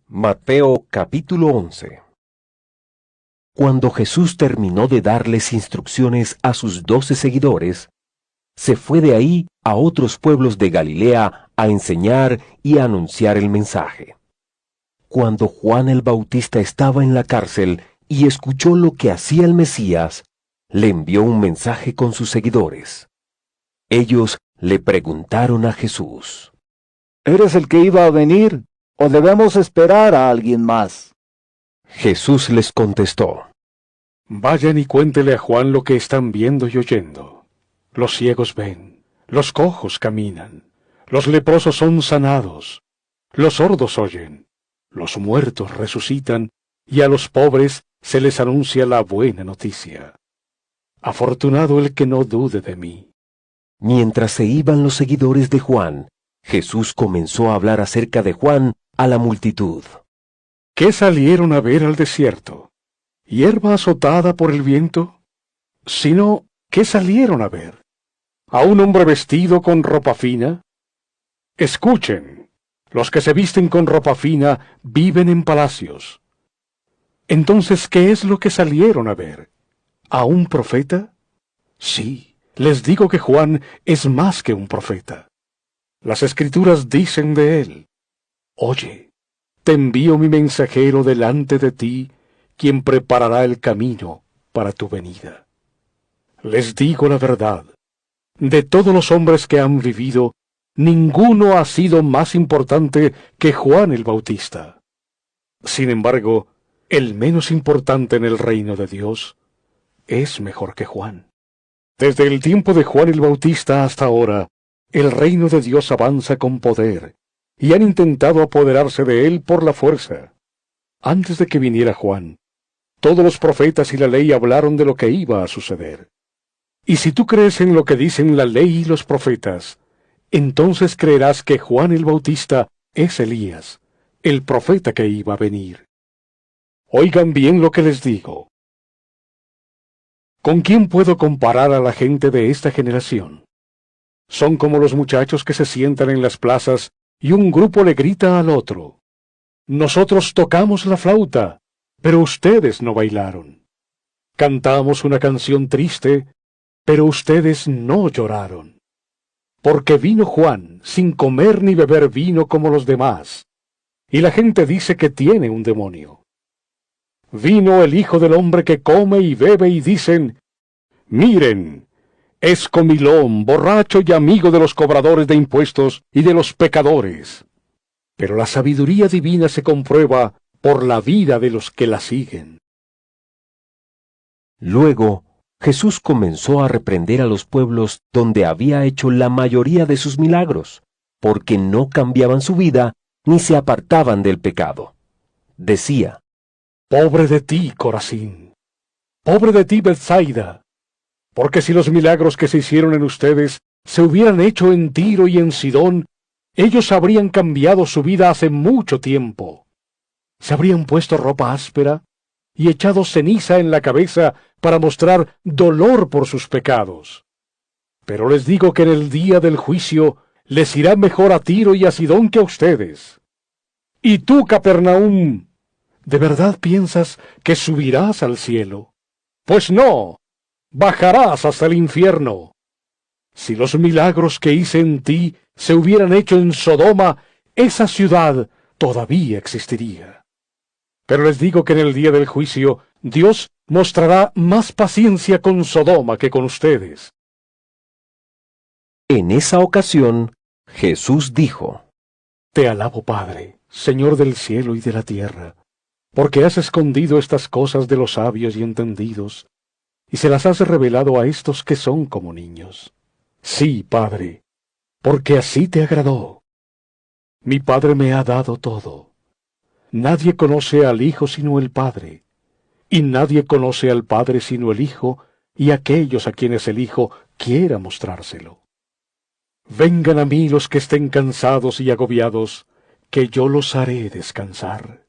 Mateo capítulo 11. Cuando Jesús terminó de darles instrucciones a sus 12 seguidores, se fue de ahí a otros pueblos de Galilea a enseñar y a anunciar el mensaje. Cuando Juan el Bautista estaba en la cárcel y escuchó lo que hacía el Mesías, le envió un mensaje con sus seguidores. Ellos le preguntaron a Jesús: ¿Eres el que iba a venir, o debemos esperar a alguien más? Jesús les contestó: Vayan y cuéntele a Juan lo que están viendo y oyendo. Los ciegos ven, los cojos caminan, los leprosos son sanados, los sordos oyen, los muertos resucitan, y a los pobres se les anuncia la buena noticia. Afortunado el que no dude de mí. Mientras se iban los seguidores de Juan, Jesús comenzó a hablar acerca de Juan a la multitud. ¿Qué salieron a ver al desierto? ¿Hierba azotada por el viento? Sino, ¿qué salieron a ver? ¿A un hombre vestido con ropa fina? Escuchen, los que se visten con ropa fina viven en palacios. Entonces, ¿qué es lo que salieron a ver? ¿A un profeta? Sí, les digo que Juan es más que un profeta. Las Escrituras dicen de él: Oye, te envío mi mensajero delante de ti, quien preparará el camino para tu venida. Les digo la verdad, de todos los hombres que han vivido, ninguno ha sido más importante que Juan el Bautista. Sin embargo, el menos importante en el reino de Dios es mejor que Juan. Desde el tiempo de Juan el Bautista hasta ahora, el reino de Dios avanza con poder, y han intentado apoderarse de él por la fuerza. Antes de que viniera Juan, todos los profetas y la ley hablaron de lo que iba a suceder. Y si tú crees en lo que dicen la ley y los profetas, entonces creerás que Juan el Bautista es Elías, el profeta que iba a venir. Oigan bien lo que les digo. ¿Con quién puedo comparar a la gente de esta generación? Son como los muchachos que se sientan en las plazas y un grupo le grita al otro: Nosotros tocamos la flauta, pero ustedes no bailaron. Cantamos una canción triste, pero ustedes no lloraron. Porque vino Juan sin comer ni beber vino como los demás, y la gente dice que tiene un demonio. Vino el Hijo del Hombre que come y bebe y dicen: Miren, es comilón, borracho y amigo de los cobradores de impuestos y de los pecadores. Pero la sabiduría divina se comprueba por la vida de los que la siguen. Luego, Jesús comenzó a reprender a los pueblos donde había hecho la mayoría de sus milagros, porque no cambiaban su vida ni se apartaban del pecado. Decía: Pobre de ti, Corazín. Pobre de ti, Bethsaida. Porque si los milagros que se hicieron en ustedes se hubieran hecho en Tiro y en Sidón, ellos habrían cambiado su vida hace mucho tiempo. Se habrían puesto ropa áspera y echado ceniza en la cabeza para mostrar dolor por sus pecados. Pero les digo que en el día del juicio les irá mejor a Tiro y a Sidón que a ustedes. Y tú, Capernaum, ¿de verdad piensas que subirás al cielo? Pues no, bajarás hasta el infierno. Si los milagros que hice en ti se hubieran hecho en Sodoma, esa ciudad todavía existiría. Pero les digo que en el día del juicio, Dios mostrará más paciencia con Sodoma que con ustedes. En esa ocasión, Jesús dijo: Te alabo, Padre, Señor del cielo y de la tierra, porque has escondido estas cosas de los sabios y entendidos, y se las has revelado a estos que son como niños. Sí, Padre, porque así te agradó. Mi Padre me ha dado todo. Nadie conoce al Hijo sino el Padre, y nadie conoce al Padre sino el Hijo, y aquellos a quienes el Hijo quiera mostrárselo. Vengan a mí los que estén cansados y agobiados, que yo los haré descansar.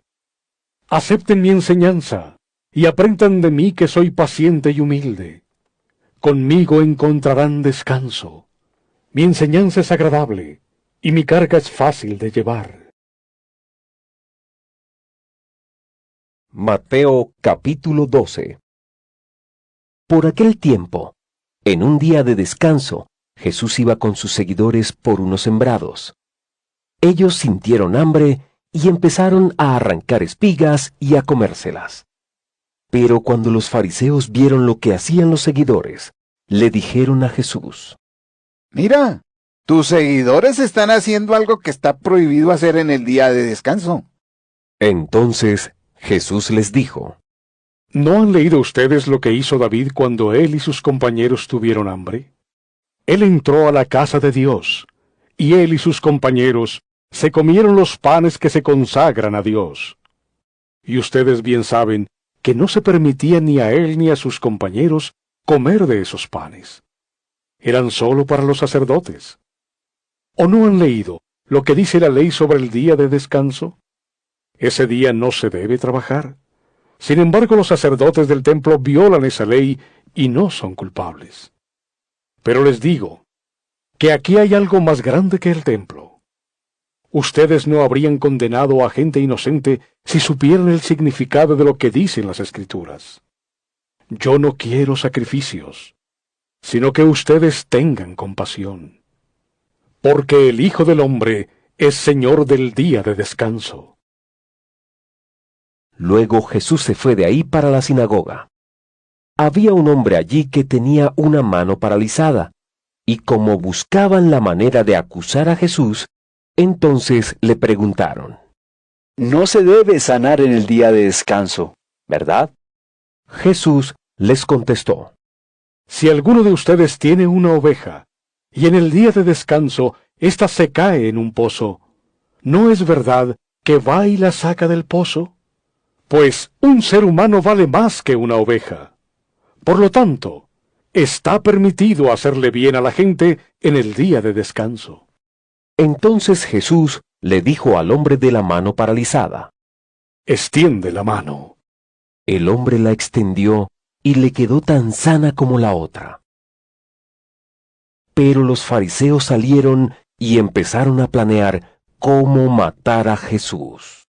Acepten mi enseñanza, y aprendan de mí que soy paciente y humilde. Conmigo encontrarán descanso. Mi enseñanza es agradable, y mi carga es fácil de llevar. Mateo capítulo 12. Por aquel tiempo, en un día de descanso, Jesús iba con sus seguidores por unos sembrados. Ellos sintieron hambre y empezaron a arrancar espigas y a comérselas. Pero cuando los fariseos vieron lo que hacían los seguidores, le dijeron a Jesús: Mira, tus seguidores están haciendo algo que está prohibido hacer en el día de descanso. Entonces Jesús les dijo: ¿No han leído ustedes lo que hizo David cuando él y sus compañeros tuvieron hambre? Él entró a la casa de Dios, y él y sus compañeros se comieron los panes que se consagran a Dios. Y ustedes bien saben que no se permitía ni a él ni a sus compañeros comer de esos panes. Eran solo para los sacerdotes. ¿O no han leído lo que dice la ley sobre el día de descanso? Ese día no se debe trabajar. Sin embargo, los sacerdotes del templo violan esa ley y no son culpables. Pero les digo que aquí hay algo más grande que el templo. Ustedes no habrían condenado a gente inocente si supieran el significado de lo que dicen las Escrituras. Yo no quiero sacrificios, sino que ustedes tengan compasión. Porque el Hijo del Hombre es Señor del día de descanso. Luego Jesús se fue de ahí para la sinagoga. Había un hombre allí que tenía una mano paralizada, y como buscaban la manera de acusar a Jesús, entonces le preguntaron: No se debe sanar en el día de descanso, ¿verdad? Jesús les contestó: Si alguno de ustedes tiene una oveja, y en el día de descanso ésta se cae en un pozo, ¿no es verdad que va y la saca del pozo? Pues un ser humano vale más que una oveja. Por lo tanto, está permitido hacerle bien a la gente en el día de descanso. Entonces Jesús le dijo al hombre de la mano paralizada: Extiende la mano. El hombre la extendió y le quedó tan sana como la otra. Pero los fariseos salieron y empezaron a planear cómo matar a Jesús.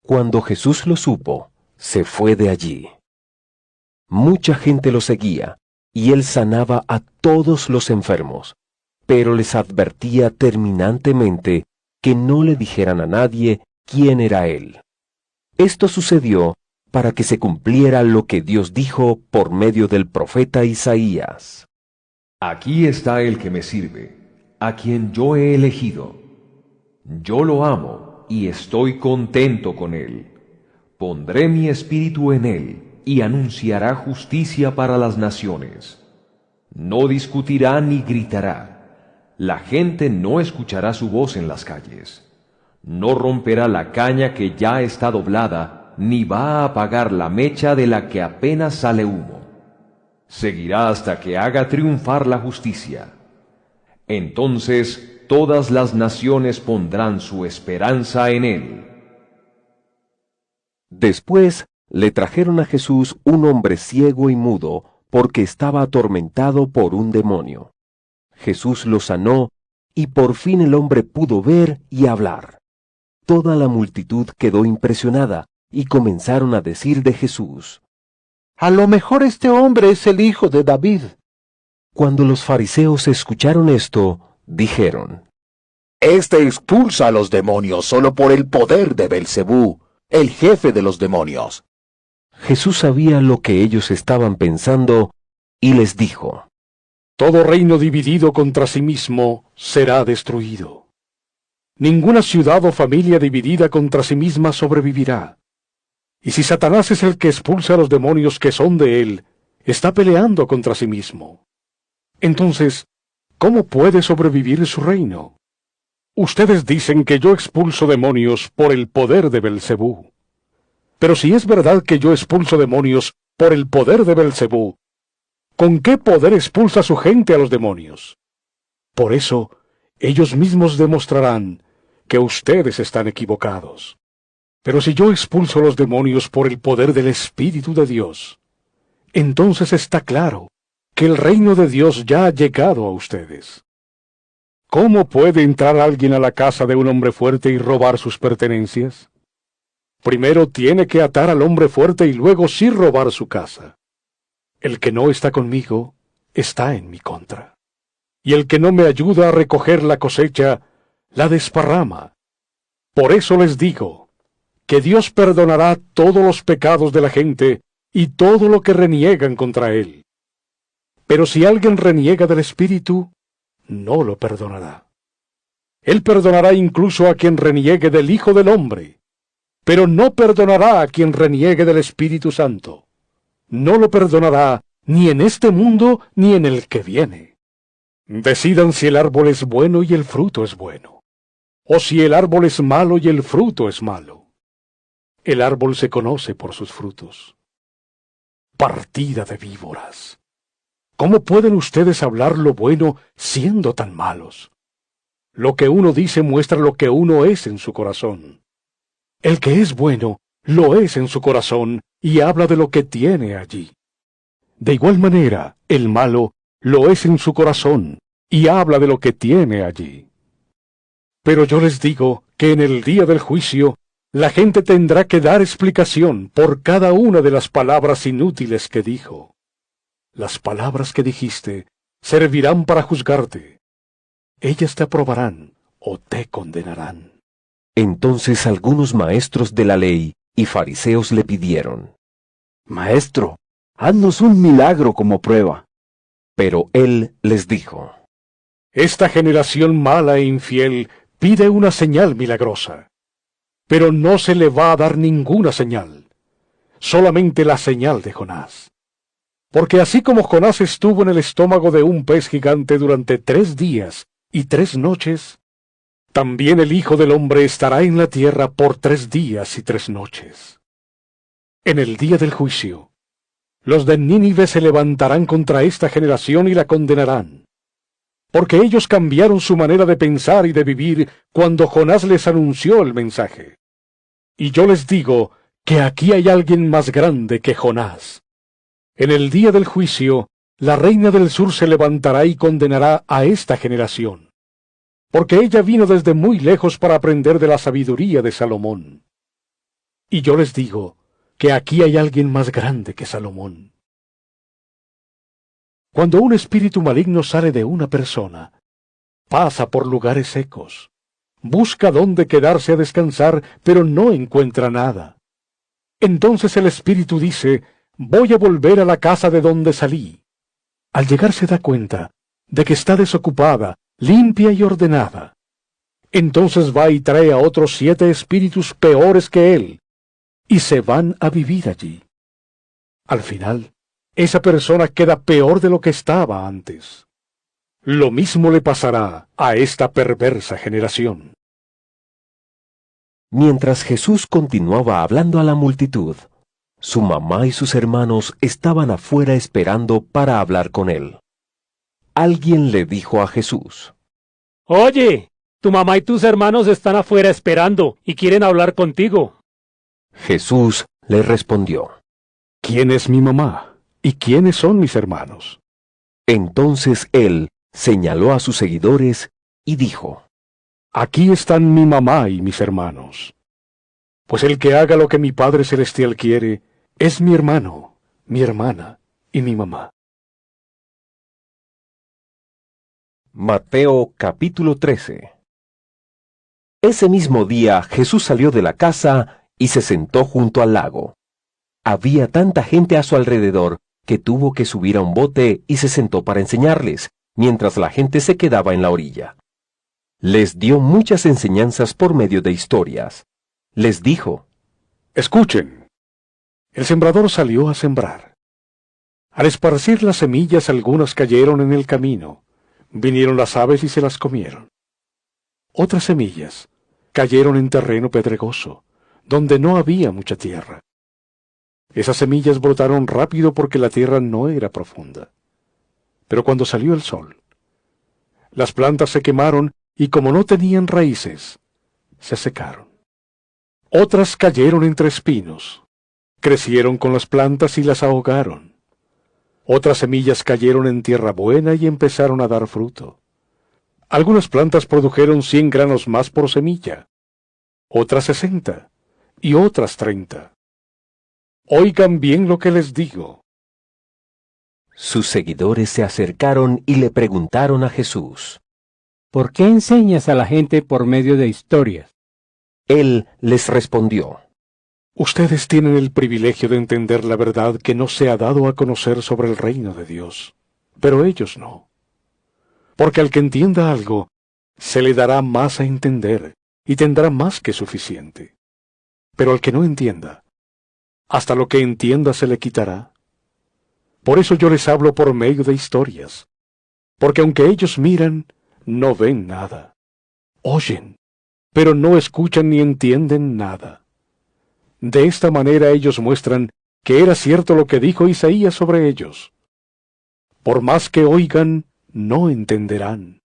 Cuando Jesús lo supo, se fue de allí. Mucha gente lo seguía, y él sanaba a todos los enfermos, pero les advertía terminantemente que no le dijeran a nadie quién era él. Esto sucedió para que se cumpliera lo que Dios dijo por medio del profeta Isaías: Aquí está el que me sirve, a quien yo he elegido. Yo lo amo y estoy contento con él. Pondré mi espíritu en él y anunciará justicia para las naciones. No discutirá ni gritará. La gente no escuchará su voz en las calles. No romperá la caña que ya está doblada, ni va a apagar la mecha de la que apenas sale humo. Seguirá hasta que haga triunfar la justicia. Entonces todas las naciones pondrán su esperanza en él. Después le trajeron a Jesús un hombre ciego y mudo, porque estaba atormentado por un demonio. Jesús lo sanó, y por fin el hombre pudo ver y hablar. Toda la multitud quedó impresionada, y comenzaron a decir de Jesús: A lo mejor este hombre es el hijo de David. Cuando los fariseos escucharon esto, dijeron: Este expulsa a los demonios solo por el poder de Belcebú, el jefe de los demonios. Jesús sabía lo que ellos estaban pensando, y les dijo: Todo reino dividido contra sí mismo será destruido. Ninguna ciudad o familia dividida contra sí misma sobrevivirá. Y si Satanás es el que expulsa a los demonios que son de él, está peleando contra sí mismo. Entonces, ¿cómo puede sobrevivir su reino? Ustedes dicen que yo expulso demonios por el poder de Belcebú. Pero si es verdad que yo expulso demonios por el poder de Belcebú, ¿con qué poder expulsa su gente a los demonios? Por eso, ellos mismos demostrarán que ustedes están equivocados. Pero si yo expulso los demonios por el poder del Espíritu de Dios, entonces está claro que el reino de Dios ya ha llegado a ustedes. ¿Cómo puede entrar alguien a la casa de un hombre fuerte y robar sus pertenencias? Primero tiene que atar al hombre fuerte y luego sí robar su casa. El que no está conmigo está en mi contra. Y el que no me ayuda a recoger la cosecha, la desparrama. Por eso les digo, que Dios perdonará todos los pecados de la gente y todo lo que reniegan contra Él. Pero si alguien reniega del Espíritu, no lo perdonará. Él perdonará incluso a quien reniegue del Hijo del Hombre, pero no perdonará a quien reniegue del Espíritu Santo. No lo perdonará ni en este mundo ni en el que viene. Decidan si el árbol es bueno y el fruto es bueno, o si el árbol es malo y el fruto es malo. El árbol se conoce por sus frutos. Partida de víboras. ¿Cómo pueden ustedes hablar lo bueno siendo tan malos? Lo que uno dice muestra lo que uno es en su corazón. El que es bueno, lo es en su corazón y habla de lo que tiene allí. De igual manera, el malo lo es en su corazón y habla de lo que tiene allí. Pero yo les digo que en el día del juicio, la gente tendrá que dar explicación por cada una de las palabras inútiles que dijo. Las palabras que dijiste servirán para juzgarte. Ellas te aprobarán o te condenarán. Entonces algunos maestros de la ley y fariseos le pidieron. Maestro, haznos un milagro como prueba. Pero él les dijo. Esta generación mala e infiel pide una señal milagrosa. Pero no se le va a dar ninguna señal, solamente la señal de Jonás. Porque así como Jonás estuvo en el estómago de un pez gigante durante 3 días y 3 noches, también el Hijo del Hombre estará en la tierra por 3 días y 3 noches. En el día del juicio, los de Nínive se levantarán contra esta generación y la condenarán, porque ellos cambiaron su manera de pensar y de vivir cuando Jonás les anunció el mensaje. Y yo les digo que aquí hay alguien más grande que Jonás. En el día del juicio, la reina del sur se levantará y condenará a esta generación, porque ella vino desde muy lejos para aprender de la sabiduría de Salomón. Y yo les digo que aquí hay alguien más grande que Salomón. Cuando un espíritu maligno sale de una persona, pasa por lugares secos, busca dónde quedarse a descansar, pero no encuentra nada. Entonces el espíritu dice, voy a volver a la casa de donde salí. Al llegar se da cuenta de que está desocupada, limpia y ordenada. Entonces va y trae a otros 7 espíritus peores que él, y se van a vivir allí. Al final, esa persona queda peor de lo que estaba antes. Lo mismo le pasará a esta perversa generación. Mientras Jesús continuaba hablando a la multitud, su mamá y sus hermanos estaban afuera esperando para hablar con él. Alguien le dijo a Jesús. Oye, tu mamá y tus hermanos están afuera esperando y quieren hablar contigo. Jesús le respondió. ¿Quién es mi mamá? ¿Y quiénes son mis hermanos? Entonces él señaló a sus seguidores y dijo. Aquí están mi mamá y mis hermanos. Pues el que haga lo que mi Padre Celestial quiere, es mi hermano, mi hermana y mi mamá. Mateo capítulo 13. Ese mismo día Jesús salió de la casa y se sentó junto al lago. Había tanta gente a su alrededor que tuvo que subir a un bote y se sentó para enseñarles, mientras la gente se quedaba en la orilla. Les dio muchas enseñanzas por medio de historias. Les dijo, Escuchen. El sembrador salió a sembrar. Al esparcir las semillas, algunas cayeron en el camino. Vinieron las aves y se las comieron. Otras semillas cayeron en terreno pedregoso, donde no había mucha tierra. Esas semillas brotaron rápido porque la tierra no era profunda. Pero cuando salió el sol, las plantas se quemaron y como no tenían raíces, se secaron. Otras cayeron entre espinos, crecieron con las plantas y las ahogaron. Otras semillas cayeron en tierra buena y empezaron a dar fruto. Algunas plantas produjeron 100 granos más por semilla, otras 60, y otras 30. Oigan bien lo que les digo. Sus seguidores se acercaron y le preguntaron a Jesús. ¿Por qué enseñas a la gente por medio de historias? Él les respondió. Ustedes tienen el privilegio de entender la verdad que no se ha dado a conocer sobre el reino de Dios, pero ellos no. Porque al que entienda algo, se le dará más a entender y tendrá más que suficiente. Pero al que no entienda, hasta lo que entienda se le quitará. Por eso yo les hablo por medio de historias, porque aunque ellos miran, no ven nada. Oyen, pero no escuchan ni entienden nada. De esta manera ellos muestran que era cierto lo que dijo Isaías sobre ellos. Por más que oigan, no entenderán.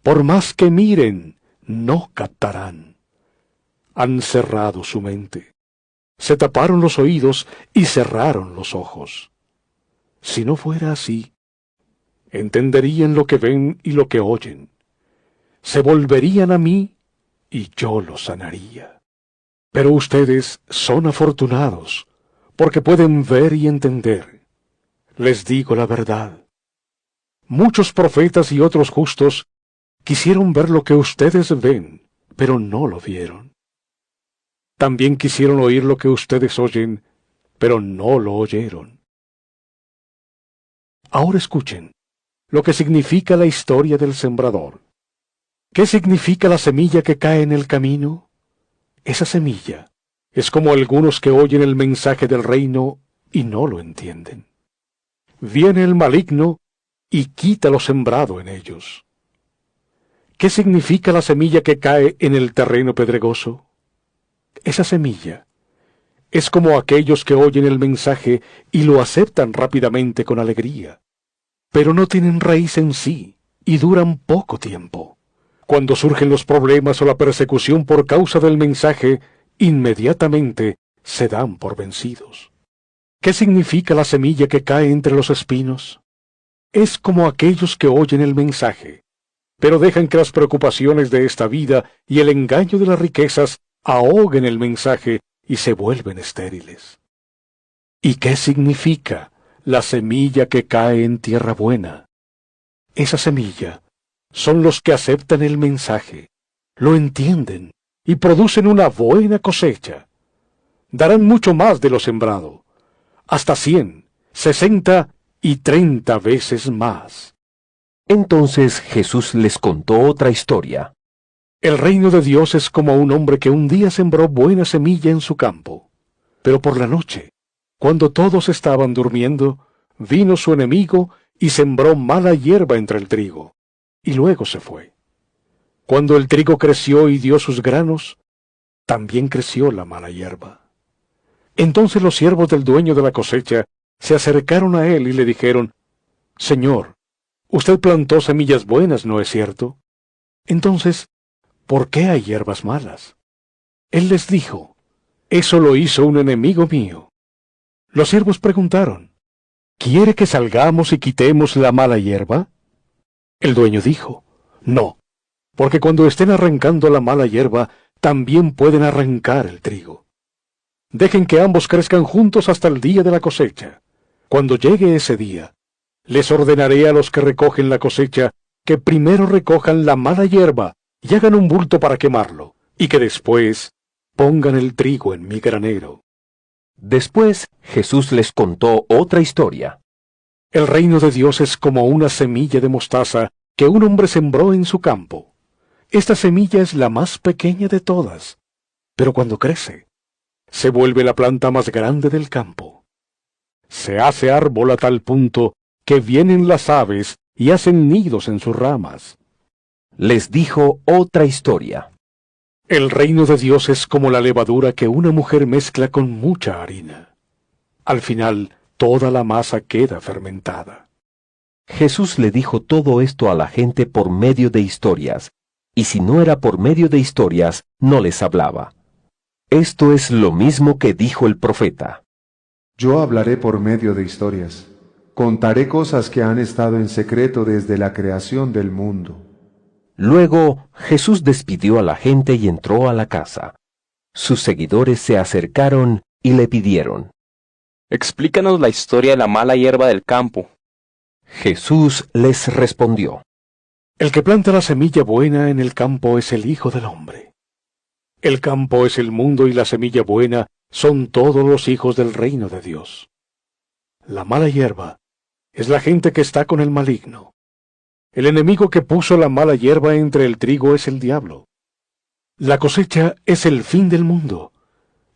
Por más que miren, no captarán. Han cerrado su mente. Se taparon los oídos y cerraron los ojos. Si no fuera así, entenderían lo que ven y lo que oyen. Se volverían a mí y yo los sanaría. Pero ustedes son afortunados, porque pueden ver y entender. Les digo la verdad. Muchos profetas y otros justos quisieron ver lo que ustedes ven, pero no lo vieron. También quisieron oír lo que ustedes oyen, pero no lo oyeron. Ahora escuchen lo que significa la historia del sembrador. ¿Qué significa la semilla que cae en el camino? Esa semilla es como algunos que oyen el mensaje del reino y no lo entienden. Viene el maligno y quita lo sembrado en ellos. ¿Qué significa la semilla que cae en el terreno pedregoso? Esa semilla es como aquellos que oyen el mensaje y lo aceptan rápidamente con alegría, pero no tienen raíz en sí y duran poco tiempo. Cuando surgen los problemas o la persecución por causa del mensaje, inmediatamente se dan por vencidos. ¿Qué significa la semilla que cae entre los espinos? Es como aquellos que oyen el mensaje, pero dejan que las preocupaciones de esta vida y el engaño de las riquezas ahoguen el mensaje y se vuelven estériles. ¿Y qué significa la semilla que cae en tierra buena? Esa semilla son los que aceptan el mensaje, lo entienden y producen una buena cosecha. Darán mucho más de lo sembrado, hasta 100, 60 y 30 veces más. Entonces Jesús les contó otra historia. El reino de Dios es como un hombre que un día sembró buena semilla en su campo. Pero por la noche, cuando todos estaban durmiendo, vino su enemigo y sembró mala hierba entre el trigo, y luego se fue. Cuando el trigo creció y dio sus granos, también creció la mala hierba. Entonces los siervos del dueño de la cosecha se acercaron a él y le dijeron: Señor, usted plantó semillas buenas, ¿no es cierto? Entonces, ¿por qué hay hierbas malas? Él les dijo: eso lo hizo un enemigo mío. Los siervos preguntaron: ¿quiere que salgamos y quitemos la mala hierba? El dueño dijo: no, porque cuando estén arrancando la mala hierba, también pueden arrancar el trigo. Dejen que ambos crezcan juntos hasta el día de la cosecha. Cuando llegue ese día, les ordenaré a los que recogen la cosecha que primero recojan la mala hierba y hagan un bulto para quemarlo, y que después pongan el trigo en mi granero. Después Jesús les contó otra historia. El reino de Dios es como una semilla de mostaza que un hombre sembró en su campo. Esta semilla es la más pequeña de todas, pero cuando crece, se vuelve la planta más grande del campo. Se hace árbol a tal punto que vienen las aves y hacen nidos en sus ramas. Les dijo otra historia. El reino de Dios es como la levadura que una mujer mezcla con mucha harina. Al final, toda la masa queda fermentada. Jesús le dijo todo esto a la gente por medio de historias, y si no era por medio de historias, no les hablaba. Esto es lo mismo que dijo el profeta. Yo hablaré por medio de historias. Contaré cosas que han estado en secreto desde la creación del mundo. Luego Jesús despidió a la gente y entró a la casa. Sus seguidores se acercaron y le pidieron. Explícanos la historia de la mala hierba del campo. Jesús les respondió. El que planta la semilla buena en el campo es el Hijo del Hombre. El campo es el mundo y la semilla buena son todos los hijos del reino de Dios. La mala hierba es la gente que está con el maligno. El enemigo que puso la mala hierba entre el trigo es el diablo. La cosecha es el fin del mundo,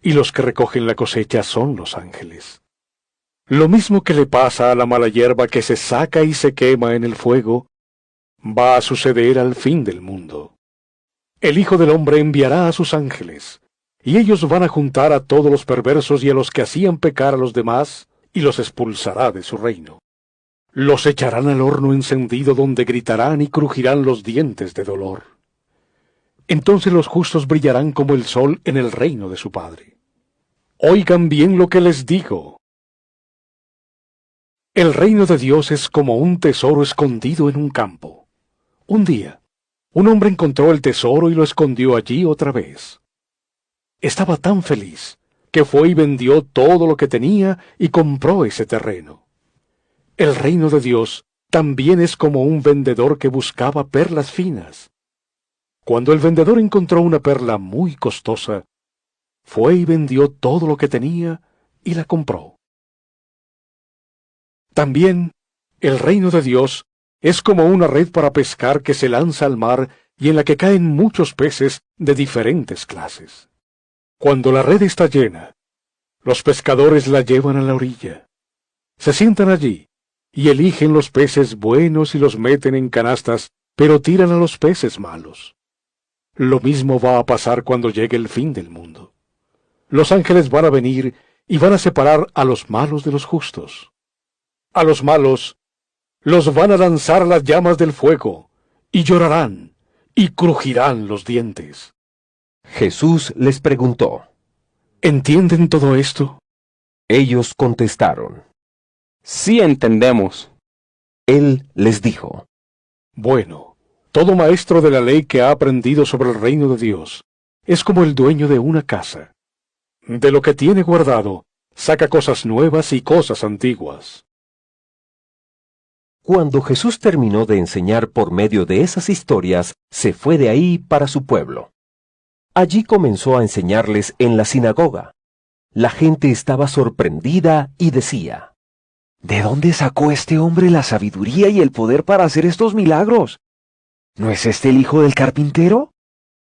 y los que recogen la cosecha son los ángeles. Lo mismo que le pasa a la mala hierba que se saca y se quema en el fuego, va a suceder al fin del mundo. El Hijo del Hombre enviará a sus ángeles, y ellos van a juntar a todos los perversos y a los que hacían pecar a los demás, y los expulsará de su reino. Los echarán al horno encendido donde gritarán y crujirán los dientes de dolor. Entonces los justos brillarán como el sol en el reino de su Padre. Oigan bien lo que les digo. El reino de Dios es como un tesoro escondido en un campo. Un día, un hombre encontró el tesoro y lo escondió allí otra vez. Estaba tan feliz que fue y vendió todo lo que tenía y compró ese terreno. El reino de Dios también es como un vendedor que buscaba perlas finas. Cuando el vendedor encontró una perla muy costosa, fue y vendió todo lo que tenía y la compró. También el reino de Dios es como una red para pescar que se lanza al mar y en la que caen muchos peces de diferentes clases. Cuando la red está llena, los pescadores la llevan a la orilla. Se sientan allí y eligen los peces buenos y los meten en canastas, pero tiran a los peces malos. Lo mismo va a pasar cuando llegue el fin del mundo. Los ángeles van a venir y van a separar a los malos de los justos. A los malos los van a lanzar a las llamas del fuego, y llorarán, y crujirán los dientes. Jesús les preguntó. ¿Entienden todo esto? Ellos contestaron. Sí entendemos. Él les dijo. Bueno, todo maestro de la ley que ha aprendido sobre el reino de Dios es como el dueño de una casa. De lo que tiene guardado, saca cosas nuevas y cosas antiguas. Cuando Jesús terminó de enseñar por medio de esas historias, se fue de ahí para su pueblo. Allí comenzó a enseñarles en la sinagoga. La gente estaba sorprendida y decía, ¿De dónde sacó este hombre la sabiduría y el poder para hacer estos milagros? ¿No es este el hijo del carpintero?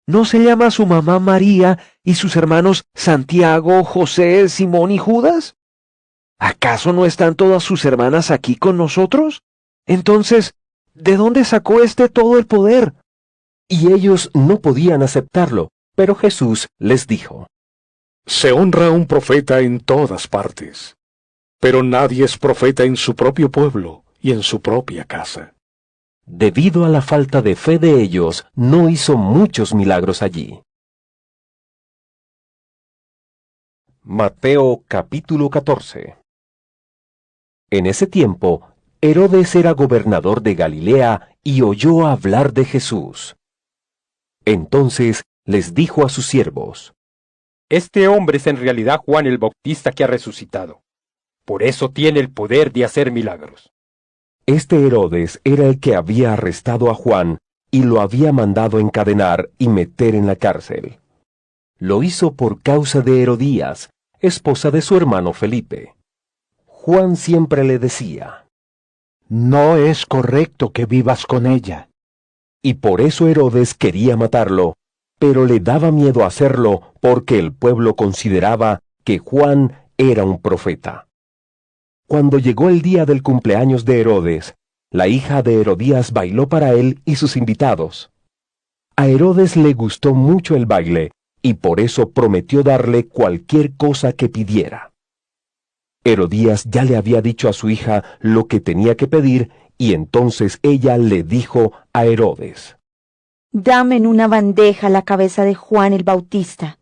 ¿No se llama su mamá María y sus hermanos Santiago, José, Simón y Judas? ¿Acaso no están todas sus hermanas aquí con nosotros? Entonces, ¿de dónde sacó todo el poder? Y ellos no podían aceptarlo, pero Jesús les dijo. Se honra a un profeta en todas partes, pero nadie es profeta en su propio pueblo y en su propia casa. Debido a la falta de fe de ellos, no hizo muchos milagros allí. Mateo capítulo 14. En ese tiempo, Herodes era gobernador de Galilea y oyó hablar de Jesús. Entonces les dijo a sus siervos. Este hombre es en realidad Juan el Bautista que ha resucitado. Por eso tiene el poder de hacer milagros. Este Herodes era el que había arrestado a Juan y lo había mandado encadenar y meter en la cárcel. Lo hizo por causa de Herodías, esposa de su hermano Felipe. Juan siempre le decía, No es correcto que vivas con ella. y por eso Herodes quería matarlo, pero le daba miedo hacerlo porque el pueblo consideraba que Juan era un profeta. Cuando llegó el día del cumpleaños de Herodes, la hija de Herodías bailó para él y sus invitados. A Herodes le gustó mucho el baile, y por eso prometió darle cualquier cosa que pidiera. Herodías ya le había dicho a su hija lo que tenía que pedir, y entonces ella le dijo a Herodes, Dame en una bandeja la cabeza de Juan el Bautista.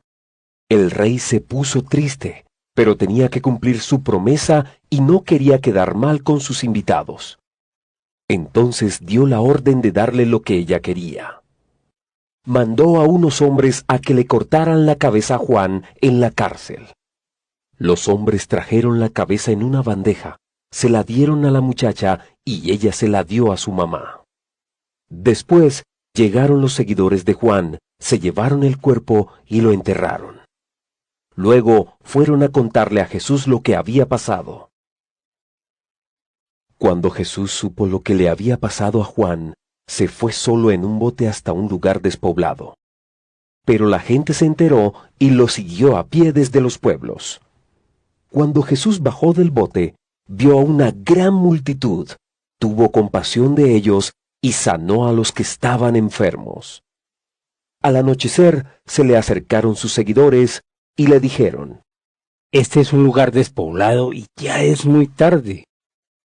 El rey se puso triste, pero tenía que cumplir su promesa y no quería quedar mal con sus invitados. Entonces dio la orden de darle lo que ella quería. mandó a unos hombres a que le cortaran la cabeza a Juan en la cárcel. Los hombres trajeron la cabeza en una bandeja, se la dieron a la muchacha y ella se la dio a su mamá. Después llegaron los seguidores de Juan, se llevaron el cuerpo y lo enterraron. Luego fueron a contarle a Jesús lo que había pasado. Cuando Jesús supo lo que le había pasado a Juan, se fue solo en un bote hasta un lugar despoblado. Pero la gente se enteró y lo siguió a pie desde los pueblos. Cuando Jesús bajó del bote, vio a una gran multitud, tuvo compasión de ellos y sanó a los que estaban enfermos. Al anochecer se le acercaron sus seguidores y le dijeron: Este es un lugar despoblado y ya es muy tarde.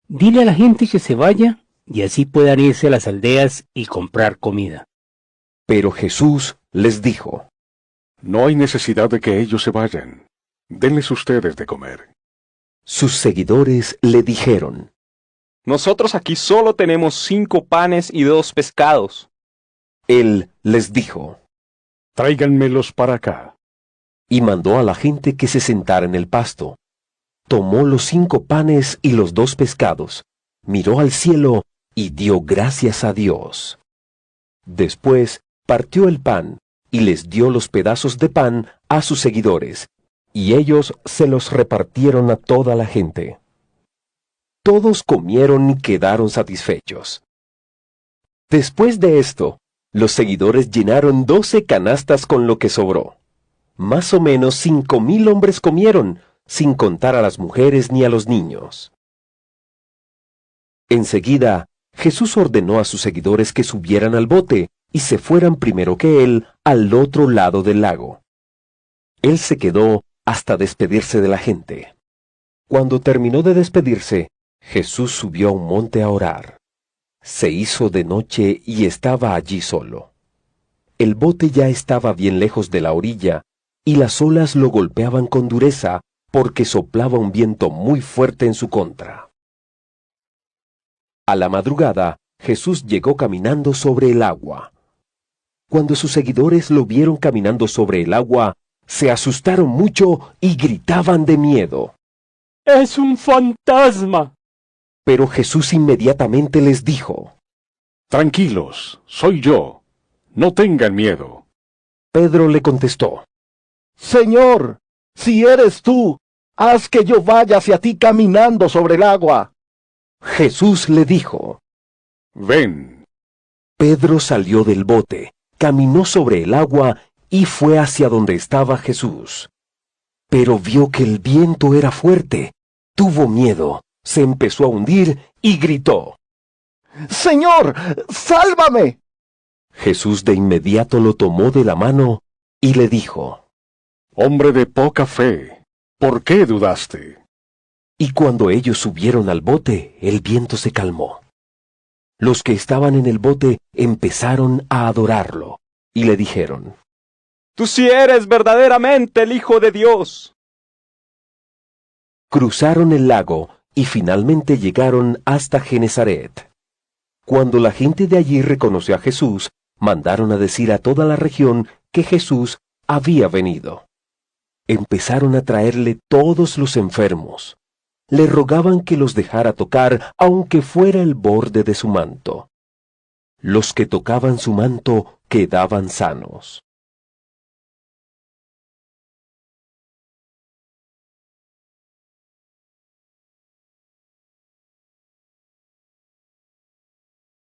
Dile a la gente que se vaya y así puedan irse a las aldeas y comprar comida. Pero Jesús les dijo: No hay necesidad de que ellos se vayan. Denles ustedes de comer. Sus seguidores le dijeron: Nosotros aquí solo tenemos 5 panes y 2 pescados. Él les dijo: Tráiganmelos para acá. Y mandó a la gente que se sentara en el pasto. Tomó los 5 panes y los 2 pescados, miró al cielo y dio gracias a Dios. Después partió el pan y les dio los pedazos de pan a sus seguidores, y ellos se los repartieron a toda la gente. Todos comieron y quedaron satisfechos. Después de esto, los seguidores llenaron 12 canastas con lo que sobró. Más o menos 5,000 hombres comieron, sin contar a las mujeres ni a los niños. Enseguida, Jesús ordenó a sus seguidores que subieran al bote y se fueran primero que él al otro lado del lago. Él se quedó hasta despedirse de la gente. Cuando terminó de despedirse, Jesús subió a un monte a orar. Se hizo de noche y estaba allí solo. El bote ya estaba bien lejos de la orilla, y las olas lo golpeaban con dureza porque soplaba un viento muy fuerte en su contra. A la madrugada, Jesús llegó caminando sobre el agua. Cuando sus seguidores lo vieron caminando sobre el agua, se asustaron mucho y gritaban de miedo. ¡Es un fantasma! Pero Jesús inmediatamente les dijo: Tranquilos, soy yo. No tengan miedo. Pedro le contestó: Señor, si eres tú, haz que yo vaya hacia ti caminando sobre el agua. Jesús le dijo: Ven. Pedro salió del bote, caminó sobre el agua y fue hacia donde estaba Jesús. Pero vio que el viento era fuerte, tuvo miedo, se empezó a hundir y gritó: Señor, sálvame. Jesús de inmediato lo tomó de la mano y le dijo: Hombre de poca fe, ¿por qué dudaste? Y cuando ellos subieron al bote, el viento se calmó. Los que estaban en el bote empezaron a adorarlo, y le dijeron: Tú sí eres verdaderamente el Hijo de Dios. Cruzaron el lago y finalmente llegaron hasta Genezaret. Cuando la gente de allí reconoció a Jesús, mandaron a decir a toda la región que Jesús había venido. Empezaron a traerle todos los enfermos. Le rogaban que los dejara tocar, aunque fuera el borde de su manto. Los que tocaban su manto quedaban sanos.